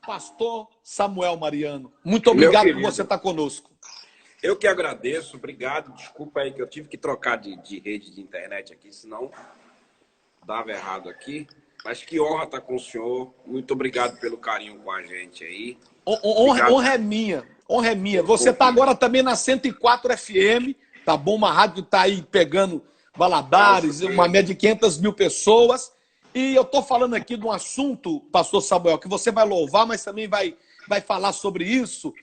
pastor Samuel Mariano. Muito obrigado por você estar conosco. Eu que agradeço, obrigado. Desculpa aí que eu tive que trocar de rede de internet aqui, senão dava errado aqui. Mas que honra estar com o senhor. Muito obrigado pelo carinho com a gente aí. Honra é minha. Honra é minha. Você está agora também na 104 FM, tá bom? Uma rádio que está aí pegando Valadares, uma média de 500 mil pessoas. E eu estou falando aqui de um assunto, pastor Samuel, que você vai louvar, mas também vai falar sobre isso.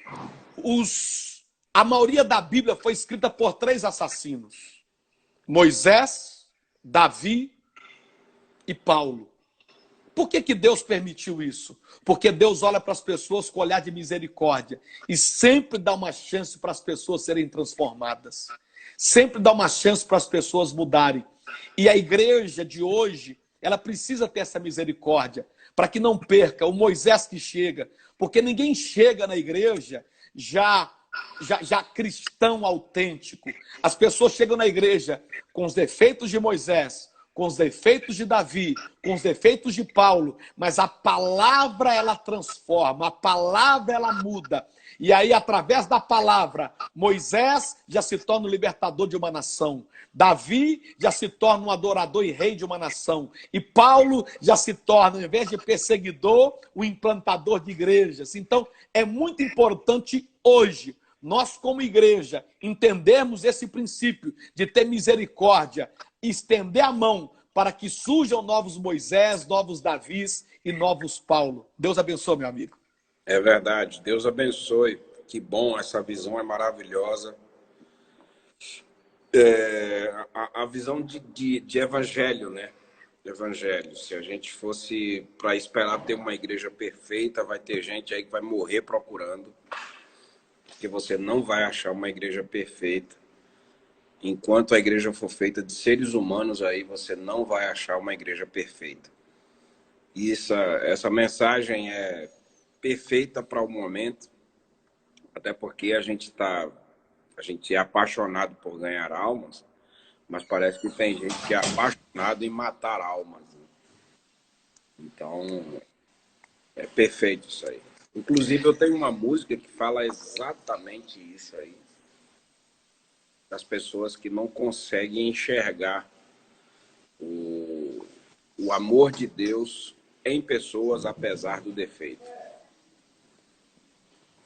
A maioria da Bíblia foi escrita por 3 assassinos: Moisés, Davi e Paulo. Por que Deus permitiu isso? Porque Deus olha para as pessoas com olhar de misericórdia e sempre dá uma chance para as pessoas serem transformadas. Sempre dá uma chance para as pessoas mudarem. E a igreja de hoje, ela precisa ter essa misericórdia para que não perca o Moisés que chega. Porque ninguém chega na igreja já cristão autêntico. As pessoas chegam na igreja com os defeitos de Moisés, com os defeitos de Davi, com os defeitos de Paulo, mas a palavra ela transforma, a palavra ela muda. E aí, através da palavra, Moisés já se torna o libertador de uma nação. Davi já se torna um adorador e rei de uma nação. E Paulo já se torna, ao invés de perseguidor, o implantador de igrejas. Então, é muito importante hoje, nós como igreja, entendermos esse princípio de ter misericórdia, estender a mão para que surjam novos Moisés, novos Davis e novos Paulo. Deus abençoe, meu amigo. É verdade. Deus abençoe. Que bom, essa visão é maravilhosa. A visão de evangelho, né? Evangelho. Se a gente fosse para esperar ter uma igreja perfeita, vai ter gente aí que vai morrer procurando. Porque você não vai achar uma igreja perfeita. Enquanto a igreja for feita de seres humanos, aí você não vai achar uma igreja perfeita. E essa mensagem é perfeita para o momento, até porque a gente é apaixonado por ganhar almas, mas parece que tem gente que é apaixonado em matar almas. Então, é perfeito isso aí. Inclusive, eu tenho uma música que fala exatamente isso aí. Das pessoas que não conseguem enxergar o amor de Deus em pessoas, apesar do defeito.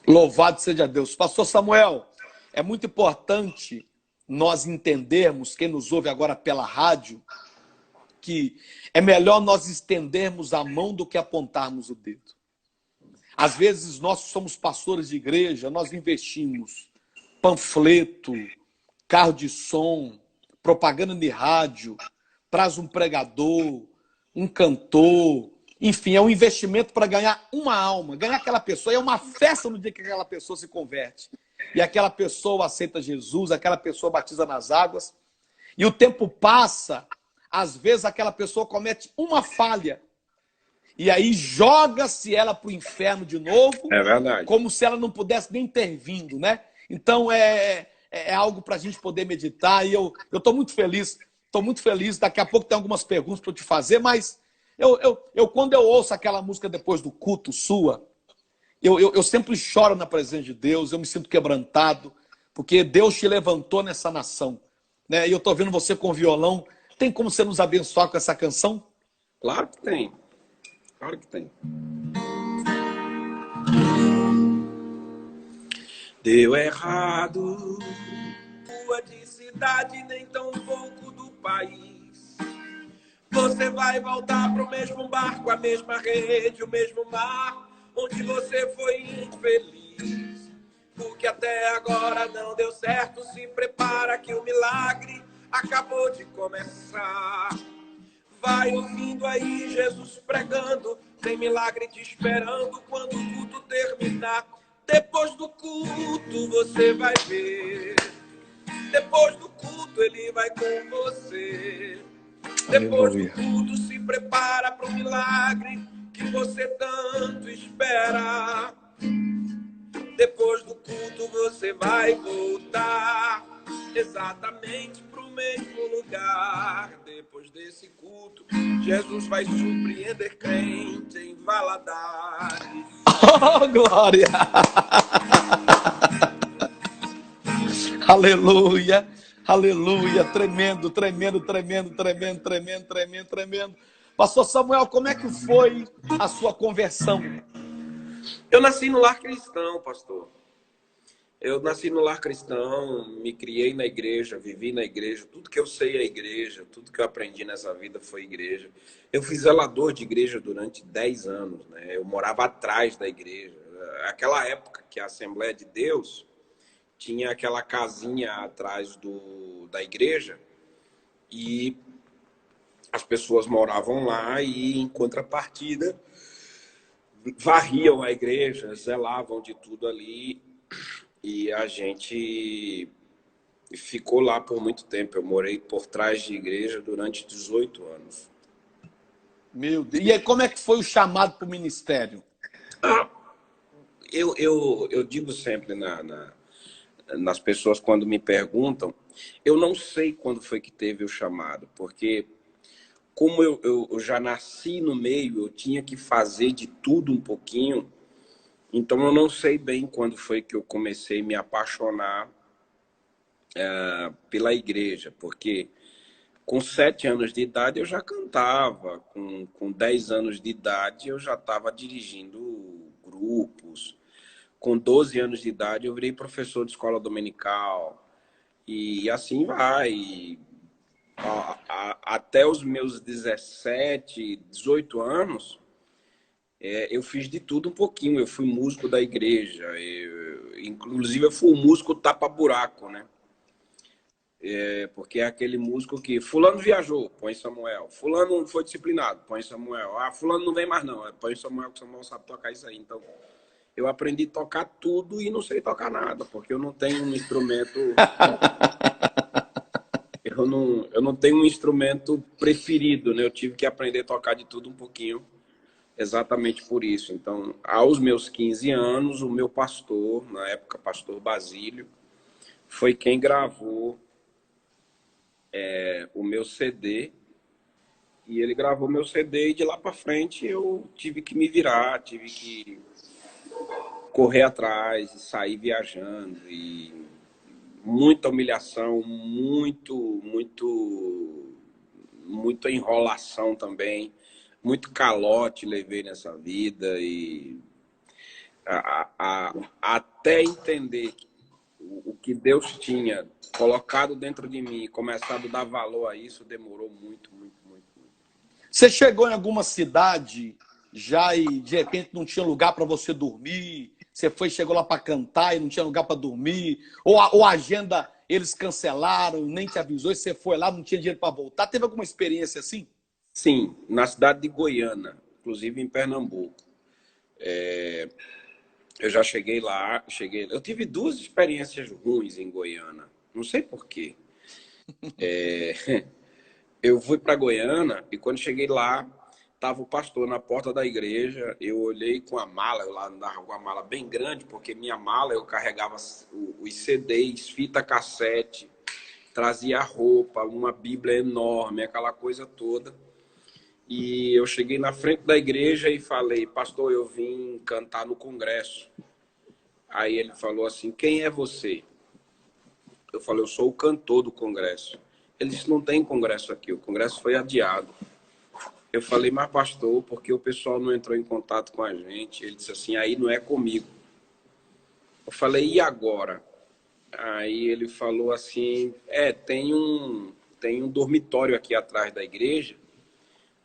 Louvado seja Deus. Pastor Samuel, é muito importante nós entendermos, quem nos ouve agora pela rádio, que é melhor nós estendermos a mão do que apontarmos o dedo. Às vezes, nós somos pastores de igreja, nós investimos panfleto, carro de som, propaganda de rádio, traz um pregador, um cantor, enfim, é um investimento para ganhar uma alma, ganhar aquela pessoa. É uma festa no dia que aquela pessoa se converte. E aquela pessoa aceita Jesus, aquela pessoa batiza nas águas. E o tempo passa, às vezes aquela pessoa comete uma falha. E aí joga-se ela para o inferno de novo. É verdade. Como se ela não pudesse nem ter vindo, né? Então é algo para a gente poder meditar. E eu estou muito feliz. Estou muito feliz. Daqui a pouco tem algumas perguntas para eu te fazer, mas quando eu ouço aquela música depois do culto sua, eu sempre choro na presença de Deus, eu me sinto quebrantado, porque Deus te levantou nessa nação, né? E eu estou vendo você com violão. Tem como você nos abençoar com essa canção? Claro que tem. Claro que tem. Deu errado, rua de cidade, nem tão pouco do país. Você vai voltar pro mesmo barco, a mesma rede, o mesmo mar, onde você foi infeliz. Porque até agora não deu certo, se prepara que o milagre acabou de começar. Vai ouvindo aí Jesus pregando, tem milagre te esperando quando o culto terminar. Depois do culto você vai ver, depois do culto ele vai com você. Depois do culto se prepara para o milagre que você tanto espera. Depois do culto você vai voltar exatamente para o mesmo lugar. Depois desse culto, Jesus vai surpreender crente em Valadares. Oh, glória! Aleluia! Aleluia! Tremendo, tremendo, tremendo, tremendo, tremendo, tremendo, tremendo. Pastor Samuel, como é que foi a sua conversão? Eu nasci no lar cristão, pastor. Eu nasci no lar cristão, me criei na igreja, vivi na igreja. Tudo que eu sei é igreja, tudo que eu aprendi nessa vida foi igreja. Eu fui zelador de igreja durante 10 anos, né? Eu morava atrás da igreja. Aquela época que a Assembleia de Deus tinha aquela casinha atrás da igreja e as pessoas moravam lá e, em contrapartida, varriam a igreja, zelavam de tudo ali. E a gente ficou lá por muito tempo. Eu morei por trás de igreja durante 18 anos. Meu Deus. E aí, como é que foi o chamado para o ministério? Eu digo sempre nas pessoas quando me perguntam, eu não sei quando foi que teve o chamado, porque como eu já nasci no meio, eu tinha que fazer de tudo um pouquinho, então eu não sei bem quando foi que eu comecei a me apaixonar pela igreja, porque com 7 anos de idade eu já cantava, com 10 anos de idade eu já estava dirigindo grupos, com 12 anos de idade eu virei professor de escola dominical, e assim vai. Até os meus 17, 18 anos, eu fiz de tudo um pouquinho. Eu fui músico da igreja, inclusive eu fui um músico tapa-buraco, né? Porque é aquele músico que fulano viajou, põe Samuel. Fulano foi disciplinado, põe Samuel. Ah, fulano não vem mais não, põe Samuel, que Samuel sabe tocar isso aí. Então, eu aprendi a tocar tudo e não sei tocar nada, porque eu não tenho um instrumento... Eu não tenho um instrumento preferido, né? Eu tive que aprender a tocar de tudo um pouquinho, exatamente por isso. Então, aos meus 15 anos, o meu pastor, na época, pastor Basílio, foi quem gravou o meu CD. E ele gravou meu CD e de lá para frente eu tive que me virar, tive que correr atrás, sair viajando e muita humilhação, muita enrolação também, muito calote levei nessa vida e até entender o que Deus tinha colocado dentro de mim e começado a dar valor a isso demorou muito, muito, muito, muito. Você chegou em alguma cidade já e de repente não tinha lugar para você dormir? Você chegou lá para cantar e não tinha lugar para dormir? Ou a agenda eles cancelaram, nem te avisou, e você foi lá, não tinha dinheiro para voltar? Teve alguma experiência assim? Sim, na cidade de Goiânia, inclusive em Pernambuco. Eu já cheguei lá, eu tive 2 experiências ruins em Goiânia, não sei por quê. Eu fui para Goiânia e quando cheguei lá, tava o pastor na porta da igreja, eu olhei com a mala, eu lá andava com a mala bem grande, porque minha mala eu carregava os CDs, fita cassete, trazia roupa, uma Bíblia enorme, aquela coisa toda. E eu cheguei na frente da igreja e falei, pastor, eu vim cantar no congresso. Aí ele falou assim, quem é você? Eu falei, eu sou o cantor do congresso. Ele disse, não tem congresso aqui, o congresso foi adiado. Eu falei, mas pastor, porque o pessoal não entrou em contato com a gente? Ele disse assim, aí não é comigo. Eu falei, e agora? Aí ele falou assim, tem um dormitório aqui atrás da igreja,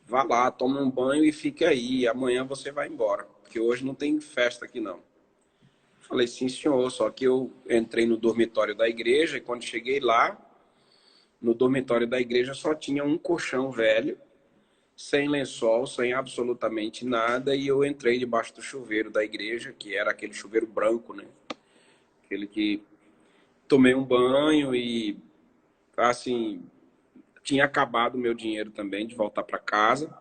vá lá, toma um banho e fique aí, amanhã você vai embora, porque hoje não tem festa aqui não. Eu falei, sim senhor, só que eu entrei no dormitório da igreja e quando cheguei lá, no dormitório da igreja só tinha um colchão velho, sem lençol, sem absolutamente nada, e eu entrei debaixo do chuveiro da igreja, que era aquele chuveiro branco, né? Aquele que tomei um banho e, assim, tinha acabado o meu dinheiro também de voltar para casa.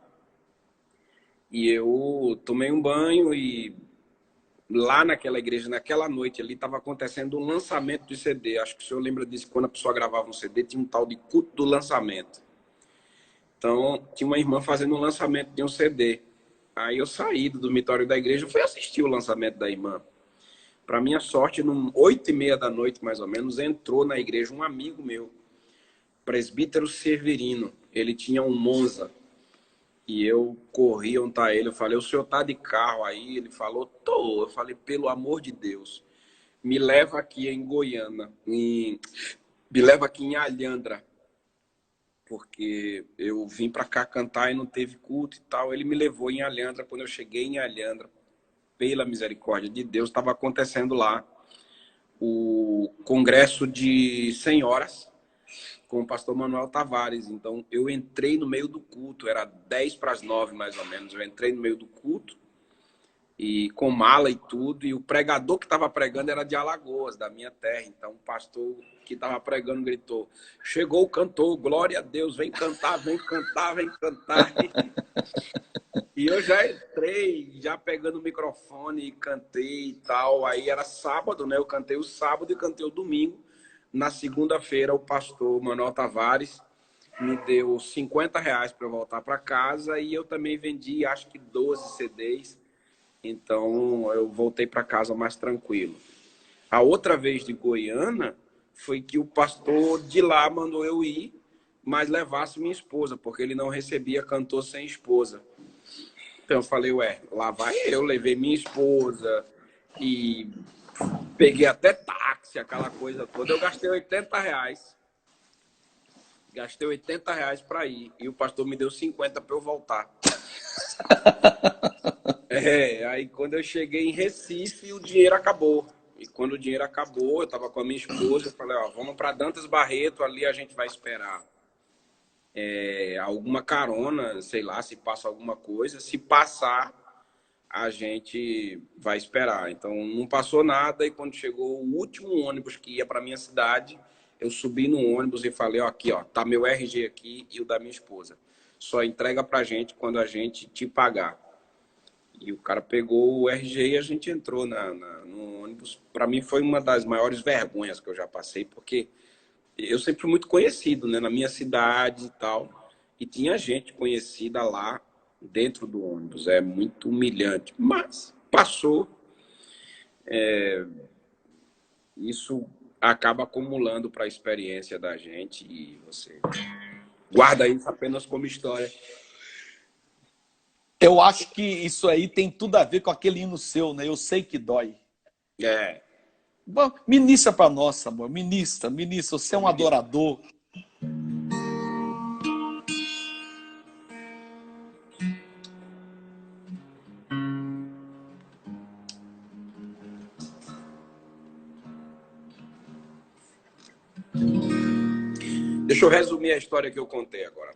E eu tomei um banho e lá naquela igreja, naquela noite ali, estava acontecendo um lançamento de CD. Acho que o senhor lembra disso, quando a pessoa gravava um CD, tinha um tal de culto do lançamento. Então, tinha uma irmã fazendo um lançamento de um CD. Aí eu saí do dormitório da igreja e fui assistir o lançamento da irmã. Para minha sorte, 8h30 da noite, mais ou menos, entrou na igreja um amigo meu, presbítero Severino. Ele tinha um Monza. E eu corri onde tá ele. Eu falei, o senhor tá de carro aí? Ele falou, tô. Eu falei, pelo amor de Deus, me leva aqui em Goiânia. Me leva aqui em Alhandra. Porque eu vim para cá cantar e não teve culto e tal. Ele me levou em Alhandra. Quando eu cheguei em Alhandra, pela misericórdia de Deus, estava acontecendo lá o congresso de senhoras com o pastor Manuel Tavares. Então, eu entrei no meio do culto, era 8h50 mais ou menos. Eu entrei no meio do culto, e com mala e tudo, e o pregador que estava pregando era de Alagoas, da minha terra. Então, o pastor que estava pregando gritou, chegou o cantor, glória a Deus, vem cantar, vem cantar, vem cantar. E eu já entrei, já pegando o microfone e cantei e tal. Aí era sábado, né? Eu cantei o sábado e cantei o domingo. Na segunda-feira, o pastor Manuel Tavares me deu R$ 50 para eu voltar para casa, e eu também vendi, acho que 12 CDs. Então, eu voltei para casa mais tranquilo. A outra vez de Goiânia foi que o pastor de lá mandou eu ir, mas levasse minha esposa, porque ele não recebia cantor sem esposa. Então eu falei, ué, lá vai eu, levei minha esposa e peguei até táxi, aquela coisa toda. Eu gastei R$ 80. Gastei R$ 80 para ir. E o pastor me deu 50 para eu voltar. Aí quando eu cheguei em Recife, o dinheiro acabou. E quando o dinheiro acabou, eu estava com a minha esposa, eu falei, ó, vamos para Dantas Barreto, ali a gente vai esperar alguma carona, sei lá, se passa alguma coisa. Se passar, a gente vai esperar. Então, não passou nada, e quando chegou o último ônibus que ia para minha cidade, eu subi no ônibus e falei, ó, aqui, ó, tá meu RG aqui e o da minha esposa. Só entrega pra gente quando a gente te pagar. E o cara pegou o RG e a gente entrou no ônibus. Para mim foi uma das maiores vergonhas que eu já passei, porque eu sempre fui muito conhecido, né, na minha cidade e tal. E tinha gente conhecida lá dentro do ônibus. É muito humilhante. Mas passou. Isso acaba acumulando para a experiência da gente, e você guarda isso apenas como história. Eu acho que isso aí tem tudo a ver com aquele hino seu, né? Eu sei que dói. Bom, ministra para nós, amor. Ministra. Você é um adorador. Deixa eu resumir a história que eu contei agora.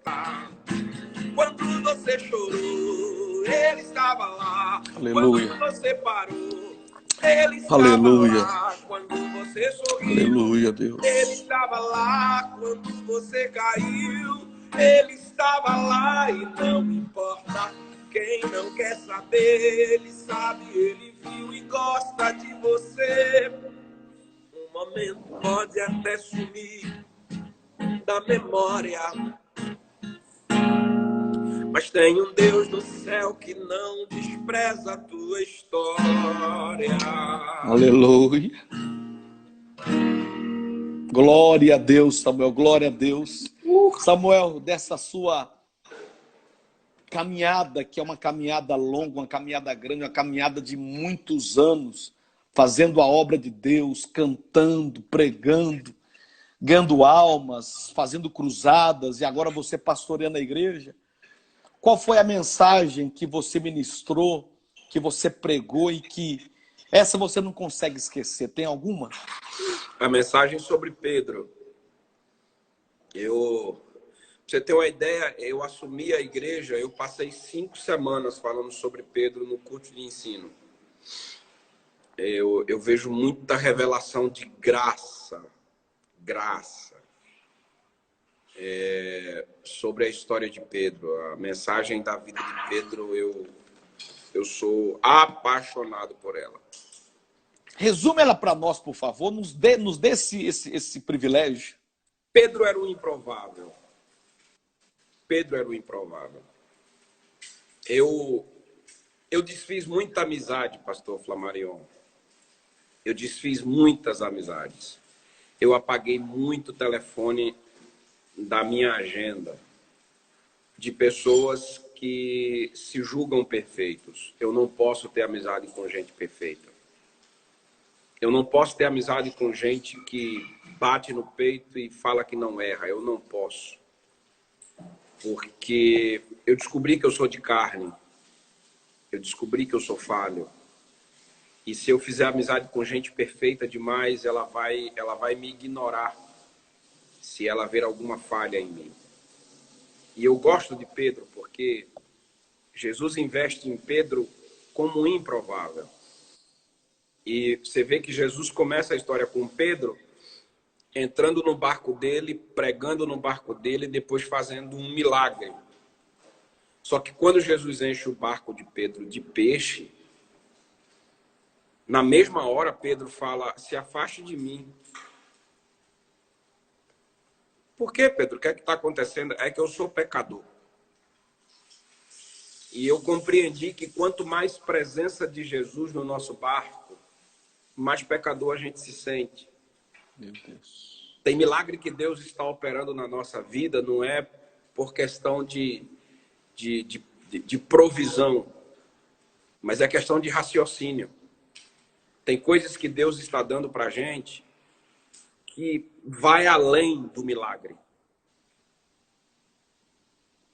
Quando você chorou, ele estava lá. Aleluia. Quando você parou, ele estava Aleluia. lá. Quando você sorriu, Aleluia, Deus. ele estava lá. Quando você caiu, ele estava lá. E não importa quem não quer saber, ele sabe, ele viu e gosta de você. Um momento pode até sumir da memória, mas tem um Deus no céu que não despreza a tua história. Aleluia. Glória a Deus, Samuel. Glória a Deus. Samuel, dessa sua caminhada, que é uma caminhada longa, uma caminhada grande, uma caminhada de muitos anos, fazendo a obra de Deus, cantando, pregando, ganhando almas, fazendo cruzadas, e agora você pastoreando a igreja. Qual foi a mensagem que você ministrou, que você pregou e que essa você não consegue esquecer? Tem alguma? A mensagem sobre Pedro. Pra você ter uma ideia, eu assumi a igreja, eu passei 5 semanas falando sobre Pedro no culto de ensino. Eu vejo muita revelação de graça sobre a história de Pedro. A mensagem da vida de Pedro, eu sou apaixonado por ela. Resume ela para nós, por favor. Nos dê esse privilégio. Pedro era o improvável. Pedro era o improvável. Eu Eu desfiz muita amizade, pastor Flamarion. Eu desfiz muitas amizades. Eu apaguei muito telefone da minha agenda de pessoas que se julgam perfeitos. Eu não posso ter amizade com gente perfeita. Eu não posso ter amizade com gente que bate no peito e fala que não erra. Eu não posso. Porque eu descobri que eu sou de carne. Eu descobri que eu sou falho. E se eu fizer amizade com gente perfeita demais, ela vai me ignorar se ela ver alguma falha em mim. E eu gosto de Pedro porque Jesus investe em Pedro como um improvável. E você vê que Jesus começa a história com Pedro entrando no barco dele, pregando no barco dele, depois fazendo um milagre. Só que quando Jesus enche o barco de Pedro de peixe, na mesma hora Pedro fala, se afaste de mim. Por quê, Pedro? O que é que está acontecendo? É que eu sou pecador. E eu compreendi que quanto mais presença de Jesus no nosso barco, mais pecador a gente se sente. Meu Deus. Tem milagre que Deus está operando na nossa vida, não é por questão de provisão, mas é questão de raciocínio. Tem coisas que Deus está dando para a gente que vai além do milagre.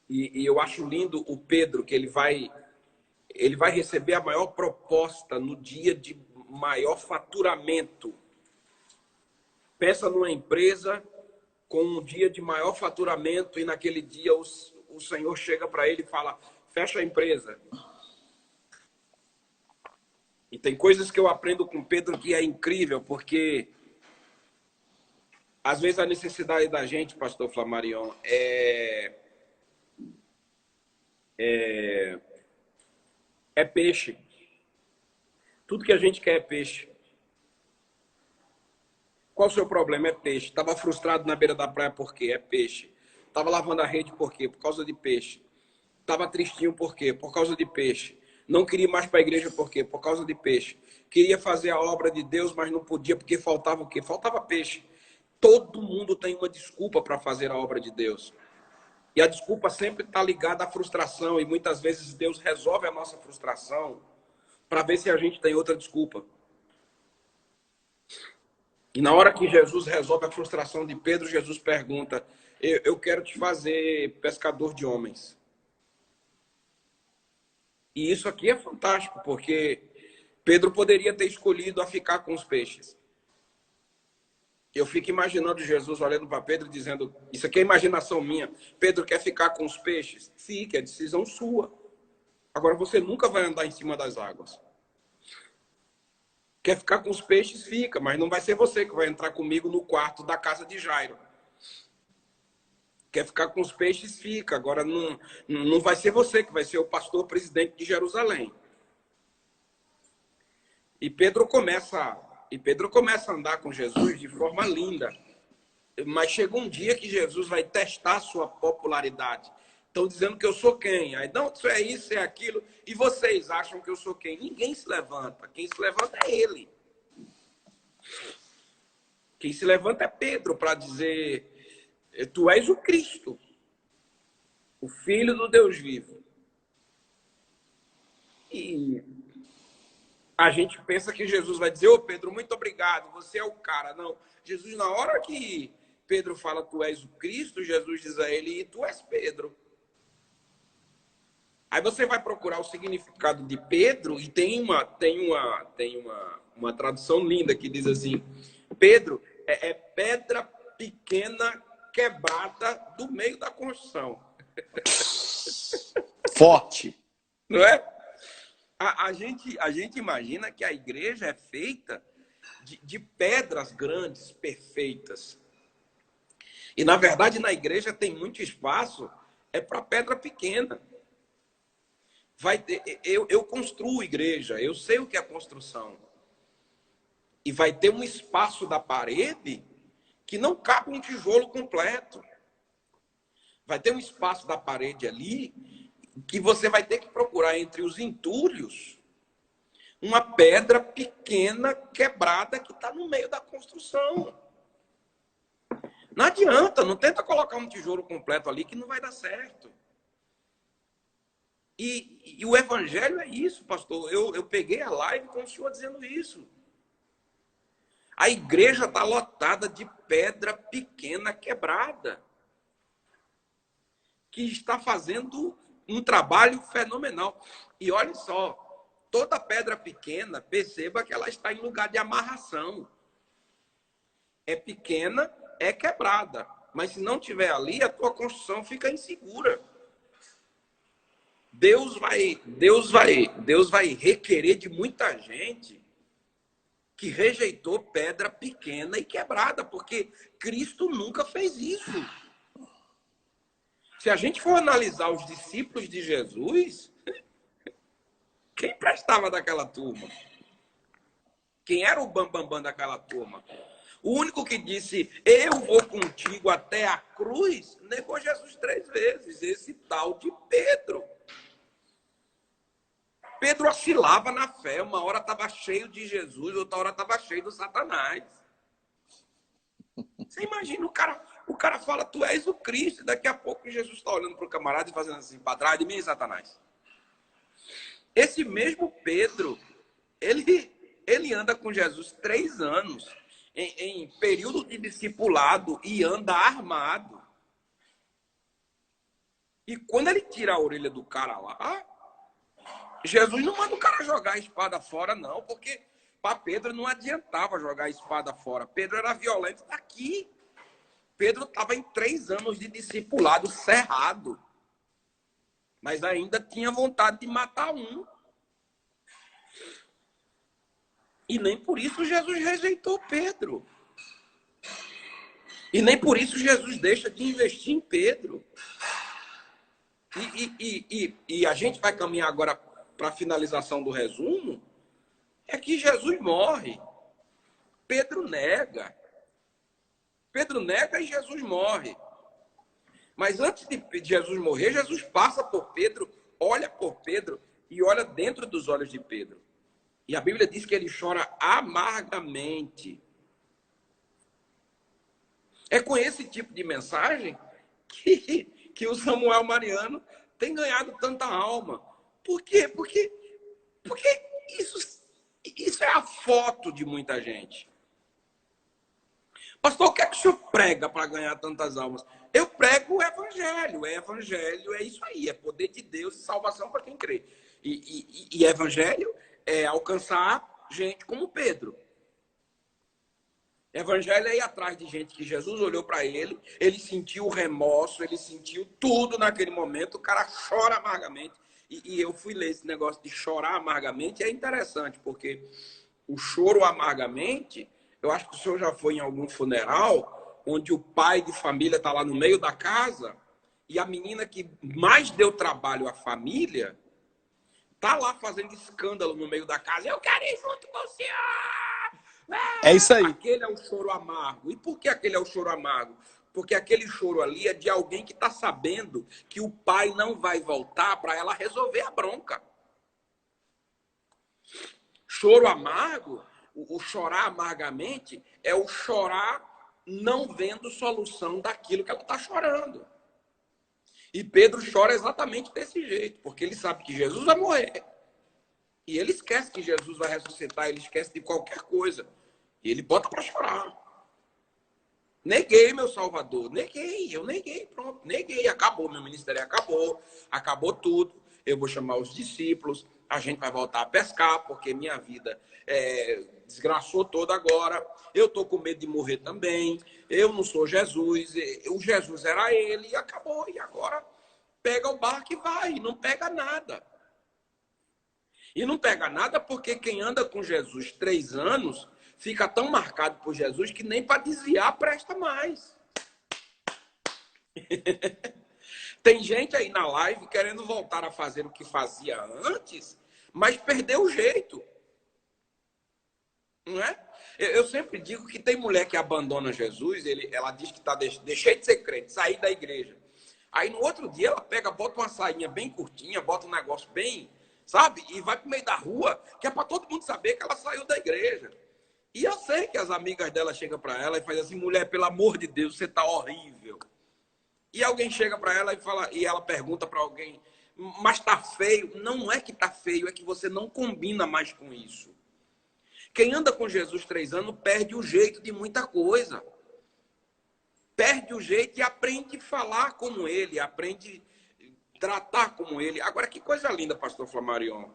E eu acho lindo o Pedro, que ele vai receber a maior proposta no dia de maior faturamento. Pensa numa empresa com um dia de maior faturamento e naquele dia o Senhor chega para ele e fala, fecha a empresa. E tem coisas que eu aprendo com Pedro que é incrível, porque às vezes a necessidade da gente, pastor Flamarion, é peixe. Tudo que a gente quer é peixe. Qual o seu problema? É peixe. Estava frustrado na beira da praia por quê? É peixe. Estava lavando a rede por quê? Por causa de peixe. Estava tristinho por quê? Por causa de peixe. Não queria ir mais para a igreja por quê? Por causa de peixe. Queria fazer a obra de Deus, mas não podia porque faltava o quê? Faltava peixe. Todo mundo tem uma desculpa para fazer a obra de Deus. E a desculpa sempre está ligada à frustração. E muitas vezes Deus resolve a nossa frustração para ver se a gente tem outra desculpa. E na hora que Jesus resolve a frustração de Pedro, Jesus pergunta, eu quero te fazer pescador de homens. E isso aqui é fantástico, porque Pedro poderia ter escolhido a ficar com os peixes. Eu fico imaginando Jesus olhando para Pedro dizendo, isso aqui é imaginação minha. Pedro quer ficar com os peixes? Fique, é decisão sua. Agora você nunca vai andar em cima das águas. Quer ficar com os peixes? Fica, mas não vai ser você que vai entrar comigo no quarto da casa de Jairo. Quer ficar com os peixes? Fica. Agora não vai ser você que vai ser o pastor presidente de Jerusalém. E Pedro começa a andar com Jesus de forma linda. Mas chega um dia que Jesus vai testar a sua popularidade. Estão dizendo que eu sou quem? Aí, não, isso é isso, é aquilo. E vocês acham que eu sou quem? Ninguém se levanta. Quem se levanta é ele. Quem se levanta é Pedro para dizer, tu és o Cristo, o Filho do Deus vivo. E a gente pensa que Jesus vai dizer, ô Pedro, muito obrigado, você é o cara. Não, Jesus, na hora que Pedro fala, tu és o Cristo, Jesus diz a ele, e tu és Pedro. Aí você vai procurar o significado de Pedro e tem uma tradução linda que diz assim, Pedro é pedra pequena quebrada do meio da construção. Forte. Não é? A gente imagina que a igreja é feita de pedras grandes, perfeitas. E, na verdade, na igreja tem muito espaço para pedra pequena. Eu construo igreja, eu sei o que é construção. E vai ter um espaço da parede que não cabe um tijolo completo. Vai ter um espaço da parede ali que você vai ter que procurar entre os entulhos uma pedra pequena, quebrada, que está no meio da construção. Não adianta, não tenta colocar um tijolo completo ali que não vai dar certo. E o evangelho é isso, pastor. Eu peguei a live com o senhor dizendo isso. A igreja está lotada de pedra pequena quebrada, que está fazendo um trabalho fenomenal. E olha só, toda pedra pequena, perceba que ela está em lugar de amarração. É pequena, é quebrada. Mas se não tiver ali, a tua construção fica insegura. Deus vai requerer de muita gente que rejeitou pedra pequena e quebrada, porque Cristo nunca fez isso. Se a gente for analisar os discípulos de Jesus, quem prestava daquela turma? Quem era o bambambam daquela turma? O único que disse, eu vou contigo até a cruz, negou Jesus 3 vezes, esse tal de Pedro. Pedro oscilava na fé, uma hora estava cheio de Jesus, outra hora estava cheio do Satanás. Você imagina, o cara fala, tu és o Cristo, e daqui a pouco Jesus está olhando para o camarada e fazendo assim, para trás de mim, Satanás. Esse mesmo Pedro, ele anda com Jesus 3 anos, em período de discipulado, e anda armado. E quando ele tira a orelha do cara lá, Jesus não manda o cara jogar a espada fora, não, porque para Pedro não adiantava jogar a espada fora. Pedro era violento daqui. Pedro estava em 3 anos de discipulado cerrado, mas ainda tinha vontade de matar um. E nem por isso Jesus rejeitou Pedro. E nem por isso Jesus deixa de investir em Pedro. E a gente vai caminhar agora para a finalização do resumo, é que Jesus morre. Pedro nega. Pedro nega e Jesus morre. Mas antes de Jesus morrer, Jesus passa por Pedro, olha por Pedro e olha dentro dos olhos de Pedro. E a Bíblia diz que ele chora amargamente. É com esse tipo de mensagem que o Samuel Mariano tem ganhado tanta alma. Por quê? Porque isso é a foto de muita gente. Pastor, o que é que o senhor prega para ganhar tantas almas? Eu prego o evangelho. O evangelho é isso aí, é poder de Deus e salvação para quem crê. E evangelho é alcançar gente como Pedro. Evangelho é ir atrás de gente que Jesus olhou para ele sentiu o remorso, ele sentiu tudo naquele momento, o cara chora amargamente. E eu fui ler esse negócio de chorar amargamente, é interessante, porque o choro amargamente, eu acho que o senhor já foi em algum funeral, onde o pai de família está lá no meio da casa, e a menina que mais deu trabalho à família, está lá fazendo escândalo no meio da casa. Eu quero ir junto com o senhor! É isso aí. Aquele é o choro amargo. E por que aquele é o choro amargo? Porque aquele choro ali é de alguém que está sabendo que o pai não vai voltar para ela resolver a bronca. Choro amargo, o chorar amargamente, é o chorar não vendo solução daquilo que ela está chorando. E Pedro chora exatamente desse jeito, porque ele sabe que Jesus vai morrer. E ele esquece que Jesus vai ressuscitar, ele esquece de qualquer coisa. E ele bota para chorar. Neguei meu Salvador, eu neguei, pronto, neguei, acabou, meu ministério acabou tudo, eu vou chamar os discípulos, a gente vai voltar a pescar, porque minha vida desgraçou toda agora, eu tô com medo de morrer também, eu não sou Jesus, o Jesus era ele, e acabou, e agora pega o barco e vai, e não pega nada. E não pega nada porque quem anda com Jesus 3 anos fica tão marcado por Jesus que nem para desviar presta mais. Tem gente aí na live querendo voltar a fazer o que fazia antes, mas perdeu o jeito. Não é? Eu sempre digo que tem mulher que abandona Jesus, ela diz que deixei de ser crente, saí da igreja. Aí no outro dia ela pega, bota uma sainha bem curtinha, bota um negócio bem, sabe? E vai pro meio da rua, que é para todo mundo saber que ela saiu da igreja. E eu sei que as amigas dela chegam para ela e fazem assim, mulher, pelo amor de Deus, você tá horrível. E alguém chega para ela e fala, e ela pergunta para alguém, mas tá feio? Não é que tá feio, é que você não combina mais com isso. Quem anda com Jesus 3 anos perde o jeito de muita coisa. Perde o jeito e aprende a falar como ele, aprende a tratar como ele. Agora, que coisa linda, pastor Flamarion.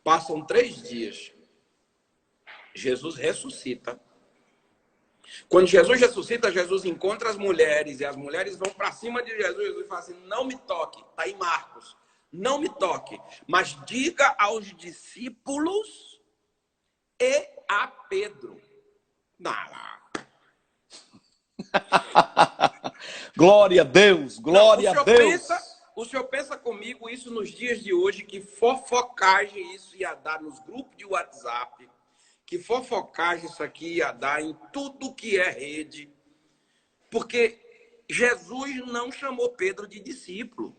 Passam 3 dias. Jesus ressuscita. Quando Jesus ressuscita, Jesus encontra as mulheres e as mulheres vão para cima de Jesus. Jesus fala assim, não me toque. Está em Marcos. Não me toque. Mas diga aos discípulos e a Pedro. Glória a Deus, glória a Deus. O senhor pensa comigo isso nos dias de hoje, que fofocagem isso ia dar nos grupos de WhatsApp, que fofocagem isso aqui ia dar em tudo que é rede, porque Jesus não chamou Pedro de discípulo.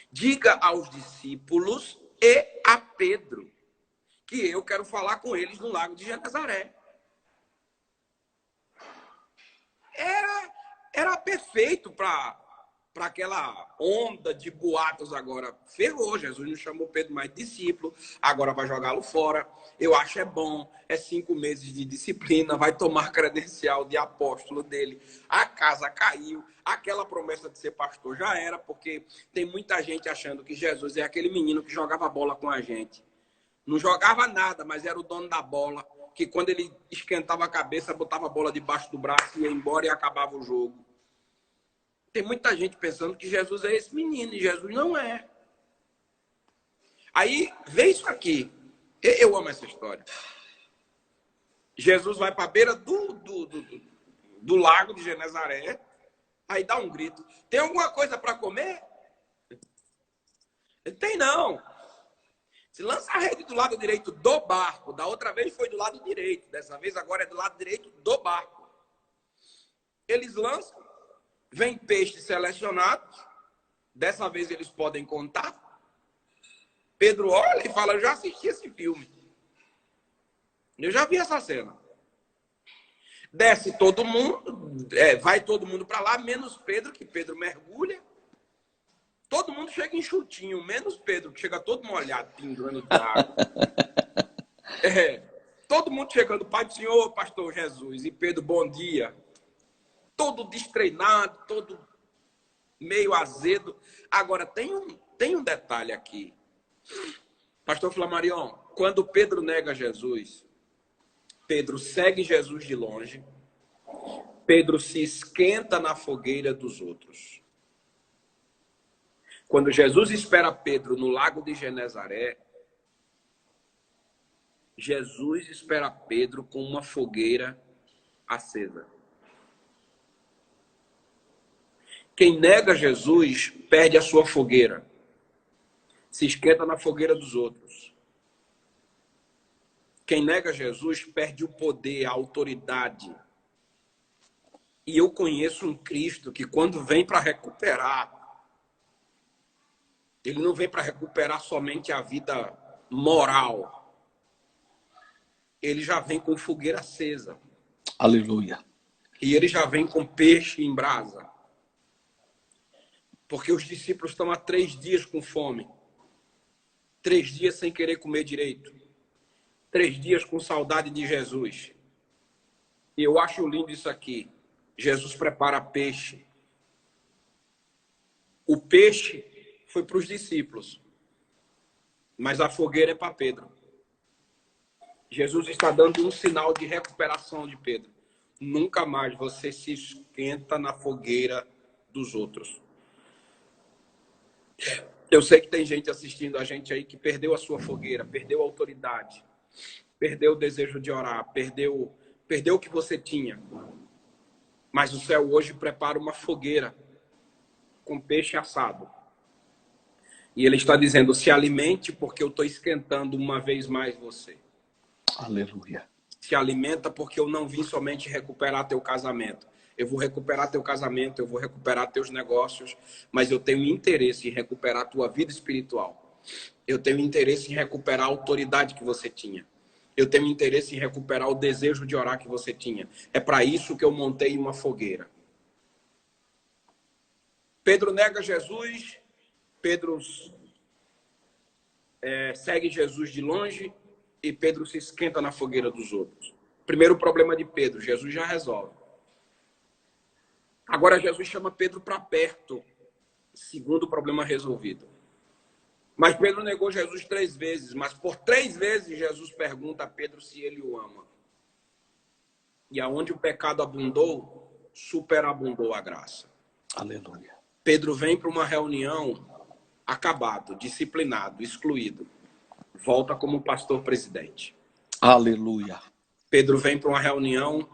Diga aos discípulos e a Pedro que eu quero falar com eles no Lago de Genezaré. Era perfeito para aquela onda de boatos agora. Ferrou, Jesus não chamou Pedro mais de discípulo, agora vai jogá-lo fora. Eu acho bom, 5 meses de disciplina, vai tomar credencial de apóstolo dele. A casa caiu, aquela promessa de ser pastor já era, porque tem muita gente achando que Jesus é aquele menino que jogava bola com a gente. Não jogava nada, mas era o dono da bola, que quando ele esquentava a cabeça, botava a bola debaixo do braço, ia embora e acabava o jogo. Tem muita gente pensando que Jesus é esse menino, e Jesus não é. Aí, vê isso aqui. Eu amo essa história. Jesus vai para a beira do lago de Genezaré, aí dá um grito. Tem alguma coisa para comer? Ele tem não. Se lança a rede do lado direito do barco. Da outra vez foi do lado direito. Dessa vez agora é do lado direito do barco. Eles lançam. Vem peixes selecionados. Dessa vez eles podem contar. Pedro olha e fala, eu já assisti esse filme. Eu já vi essa cena. Desce todo mundo. Vai todo mundo para lá, menos Pedro, que Pedro mergulha. Todo mundo chega enxutinho, menos Pedro, que chega todo molhado, pingando de água. Todo mundo chegando, Pai do Senhor, pastor Jesus, e Pedro, bom dia. Todo destreinado, todo meio azedo. Agora, tem um detalhe aqui. Pastor Flamarion, quando Pedro nega Jesus, Pedro segue Jesus de longe, Pedro se esquenta na fogueira dos outros. Quando Jesus espera Pedro no lago de Genezaré, Jesus espera Pedro com uma fogueira acesa. Quem nega Jesus perde a sua fogueira. Se esquenta na fogueira dos outros. Quem nega Jesus perde o poder, a autoridade. E eu conheço um Cristo que quando vem para recuperar, ele não vem para recuperar somente a vida moral. Ele já vem com fogueira acesa. Aleluia. E ele já vem com peixe em brasa. Porque os discípulos estão há 3 dias com fome. 3 dias sem querer comer direito. 3 dias com saudade de Jesus. E eu acho lindo isso aqui. Jesus prepara peixe. O peixe foi para os discípulos. Mas a fogueira é para Pedro. Jesus está dando um sinal de recuperação de Pedro. Nunca mais você se esquenta na fogueira dos outros. Eu sei que tem gente assistindo a gente aí que perdeu a sua fogueira, perdeu a autoridade, perdeu o desejo de orar, perdeu o que você tinha. Mas o céu hoje prepara uma fogueira com peixe assado. E ele está dizendo, se alimente porque eu estou esquentando uma vez mais você. Aleluia. Se alimenta porque eu não vim somente recuperar teu casamento. eu vou recuperar teu casamento, eu vou recuperar teus negócios, mas eu tenho interesse em recuperar a tua vida espiritual. Eu tenho interesse em recuperar a autoridade que você tinha. Eu tenho interesse em recuperar o desejo de orar que você tinha. É para isso que eu montei uma fogueira. Pedro nega Jesus, Pedro segue Jesus de longe e Pedro se esquenta na fogueira dos outros. Primeiro problema de Pedro, Jesus já resolve. Agora Jesus chama Pedro para perto. Segundo problema resolvido. Mas Pedro negou Jesus 3 vezes, mas por 3 vezes Jesus pergunta a Pedro se ele o ama. E aonde o pecado abundou, superabundou a graça. Aleluia. Pedro vem para uma reunião acabado, disciplinado, excluído. Volta como pastor presidente. Aleluia. Pedro vem para uma reunião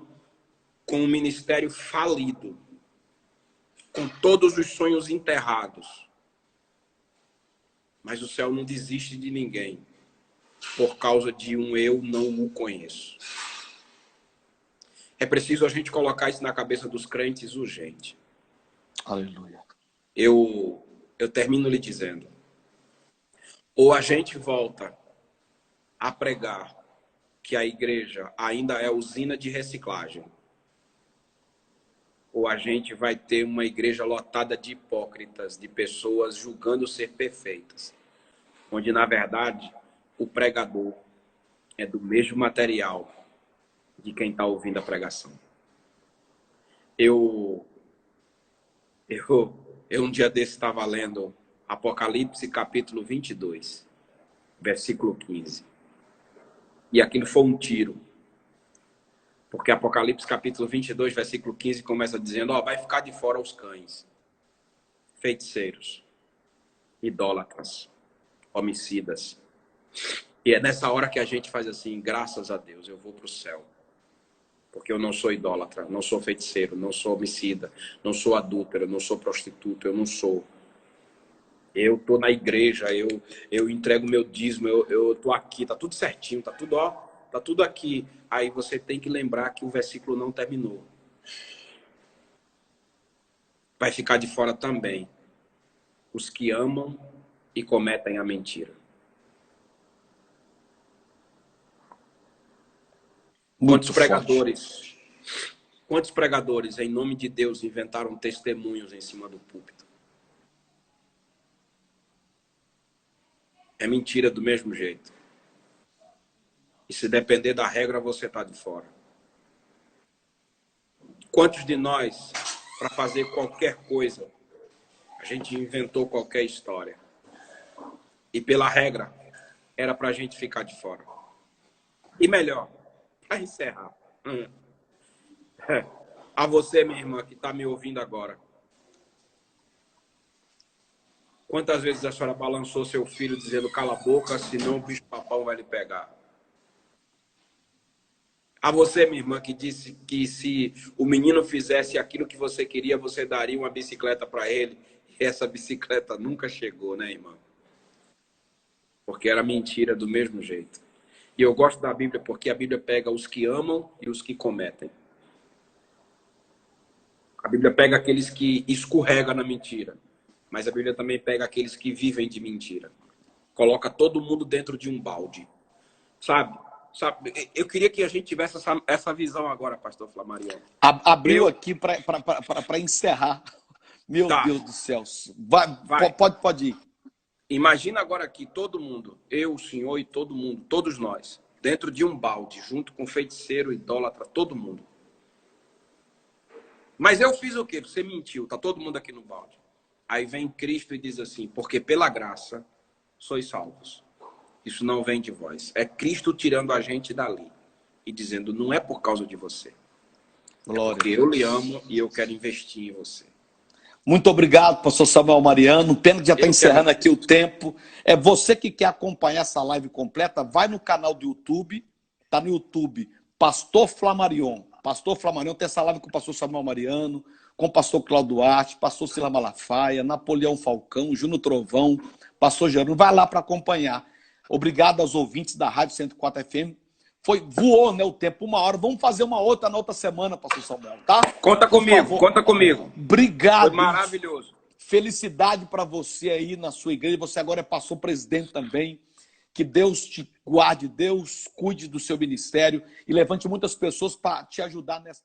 com um ministério falido, com todos os sonhos enterrados. Mas o céu não desiste de ninguém por causa de um eu não o conheço. É preciso a gente colocar isso na cabeça dos crentes urgente. Aleluia. Eu termino lhe dizendo. Ou a gente volta a pregar que a igreja ainda é usina de reciclagem. Ou a gente vai ter uma igreja lotada de hipócritas, de pessoas julgando ser perfeitas. Onde, na verdade, o pregador é do mesmo material de quem está ouvindo a pregação. Eu um dia desse estava lendo Apocalipse capítulo 22, versículo 15. E aquilo foi um tiro. Porque Apocalipse capítulo 22, versículo 15 começa dizendo, vai ficar de fora os cães, feiticeiros, idólatras, homicidas. E é nessa hora que a gente faz assim, graças a Deus, eu vou para o céu. Porque eu não sou idólatra, não sou feiticeiro, não sou homicida, não sou adúltero, não sou prostituta, eu não sou. Eu tô na igreja, eu entrego meu dízimo, eu tô aqui, tá tudo certinho, tá tudo aqui. Aí você tem que lembrar que o versículo não terminou. Vai ficar de fora também os que amam e cometem a mentira. Quantos pregadores, em nome de Deus, inventaram testemunhos em cima do púlpito? É mentira do mesmo jeito. E se depender da regra, você está de fora. Quantos de nós, para fazer qualquer coisa, a gente inventou qualquer história? E pela regra, era para a gente ficar de fora. E melhor, para encerrar. A você, minha irmã, que está me ouvindo agora. Quantas vezes a senhora balançou seu filho dizendo cala a boca, senão o bicho-papão vai lhe pegar? A você, minha irmã, que disse que se o menino fizesse aquilo que você queria, você daria uma bicicleta para ele. E essa bicicleta nunca chegou, né, irmã? Porque era mentira do mesmo jeito. E eu gosto da Bíblia porque a Bíblia pega os que amam e os que cometem. A Bíblia pega aqueles que escorregam na mentira. Mas a Bíblia também pega aqueles que vivem de mentira. Coloca todo mundo dentro de um balde. Sabe? Eu queria que a gente tivesse essa visão agora, pastor Flamarion. Abriu aqui para encerrar. Meu Deus do céu. Vai. Pode ir. Imagina agora aqui todo mundo, eu, o senhor e todo mundo, todos nós, dentro de um balde, junto com feiticeiro, idólatra, todo mundo. Mas eu fiz o quê? Você mentiu, tá todo mundo aqui no balde. Aí vem Cristo e diz assim, porque pela graça sois salvos. Isso não vem de vós. É Cristo tirando a gente dali e dizendo, não é por causa de você. Glória. É porque eu lhe amo e eu quero investir em você. Muito obrigado, pastor Samuel Mariano. Pena que já está encerrando aqui o tempo. É você que quer acompanhar essa live completa, vai no canal do YouTube. Está no YouTube, Pastor Flamarion. Pastor Flamarion tem essa live com o pastor Samuel Mariano, com o pastor Cláudio Duarte, pastor Sila Malafaia, Napoleão Falcão, Júnior Trovão, pastor Jerônimo. Vai lá para acompanhar. Obrigado aos ouvintes da Rádio 104 FM. Voou, né, o tempo, 1 hora. Vamos fazer uma outra na outra semana, pastor Samuel, tá? Conta comigo, conta comigo. Obrigado. Foi maravilhoso. Felicidade para você aí na sua igreja. Você agora é pastor presidente também. Que Deus te guarde, Deus cuide do seu ministério e levante muitas pessoas para te ajudar nesta